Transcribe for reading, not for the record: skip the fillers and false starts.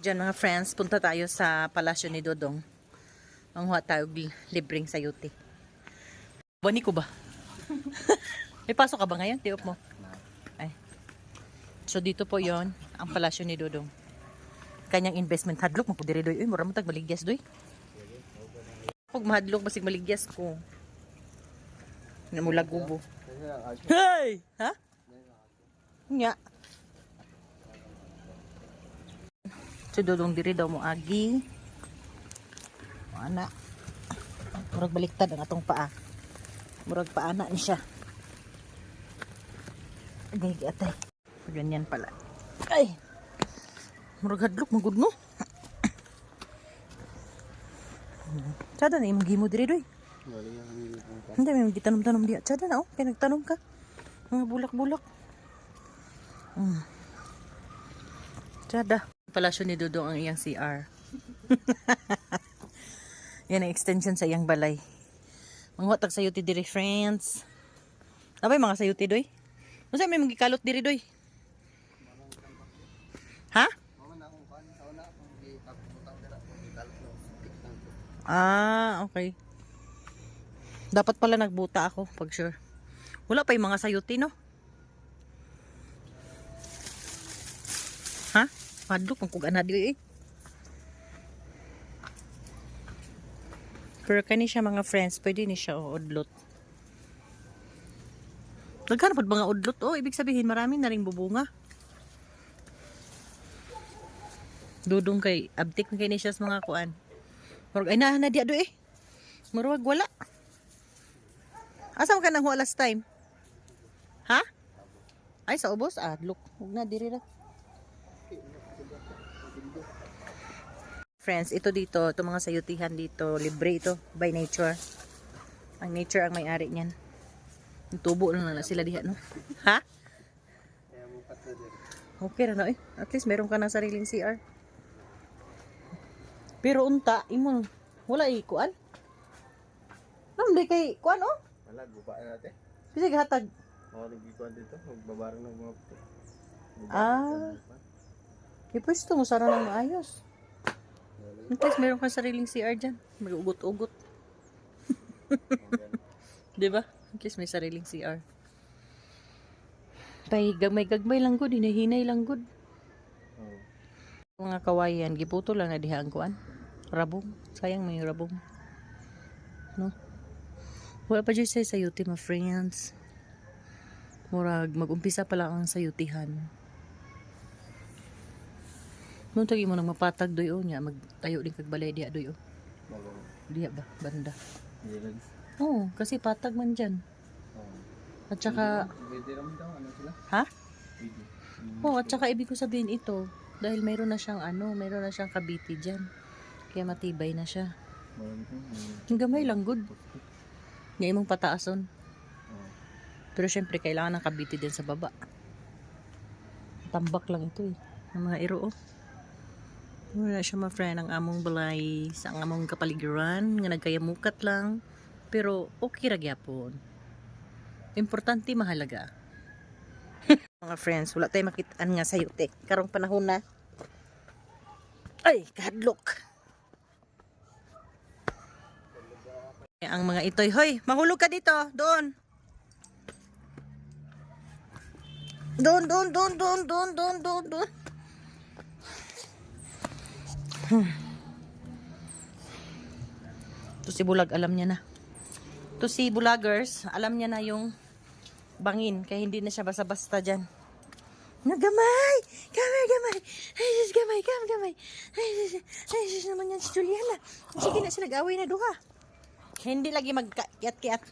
Diyan mga friends, punta tayo sa palasyo ni Dodong. Manghuha tayo libreng sayuti. Bani ko ba? May pasok ka ba ngayon? Tiop mo. Ay. So dito po yon ang palasyo ni Dodong. Kanyang investment hadlok mo ko diri doy. Uy, mura mo tag maligyas doy. Pag mahadlok basig maligyas ko. Namula gubo. Hey! Ha? Nya. So Dodong diri daw mo agi. Ana. Murag baliktad ang atong paa. Murag paana ni siya. Gigi atay. Ganyan pala. Ay. Murag hadlok magud no. Sada na imong gimo diri doy. Hindi may gitanong-tanong diya. Sada na oh, kay nagtanong ka. Mga bulak-bulak. Sada. Palasyo ni Dodong ang iyang CR. Yan ang extension sa iyang balay. Mga watag sayuti diri friends. Abay mga sayuti doy. Unsa may magikalot diri doy? Ha? Ah, okay. Dapat pala nagbuta ako pag sure. Wala pa yung mga sayuti no? Ha? Padlok ang kugan na di eh. Pero kani siya mga friends, pwede ni siya udlot. Daghan pa mga udlot oh, ibig sabihin marami na ring bubunga. Dudong kay abtik na kay ni siya sa mga kuan. Murag ay na di ado eh. Murag wala. Asa man ka nang last time? Ha? Ay sa ubos ah, look, ug na diri ra. Friends, ito dito, ito mga sayutihan dito, libre ito, by nature. Ang nature ang may-ari niyan. Yung tubo lang na sila diha, no? Ha? Okay na no eh. At least meron ka ng sariling CR. Pero unta, imo, wala kuan. Namdi kay kuan oh? Wala, guba na natin. Kasi hatag. Oo, nag-ikuan dito, magbabarang ng mga puto. Ah. Ipwesto mo sana ng maayos. At least meron kang sariling CR dyan. May ugot-ugot. Diba? At least may sariling CR. Gagmay lang good. Hinahinay lang good. Mga kawayan. Giputo lang na diha ang kuan. Rabong. Sayang may rabong. No? Wala pa dyan sa sayuti mga friends. Murag mag-umpisa pa lang ang sayutihan. Nung tagi mo nang mapatag doy o niya, magtayo din kag balay diya doy o. Diya ba? Banda. Oo, kasi patag man dyan. At saka... Ha? Oo, at saka ibig ko sabihin ito, dahil mayroon na siyang mayroon na siyang kabiti dyan. Kaya matibay na siya. Ang gamay lang good. Ngayon mong pataason. Pero syempre, kailangan ng kabiti din sa baba. Tambak lang ito eh. Ang mga iro oh. Wala siya ma-friend ang among balay sa among kapaligiran nga nagkayamukat lang pero okay ra gyapon. Importante mahalaga. Mga friends, wala tay makitaan nga sayuti karong panahon na. Ay, kahadlok. Ang mga itoy, hoy, mahulog ka dito, doon. Doon. To si Bulag alam niya na. To si Bulagers, alam niya na yung bangin. Kaya hindi na siya basta-basta dyan. Nagamay! Gamay! Ay, sis, gamay! Ay, sis naman yan si Juliana. Sige na sila, nag-away na duha. Hindi lagi magkakiat-kiat.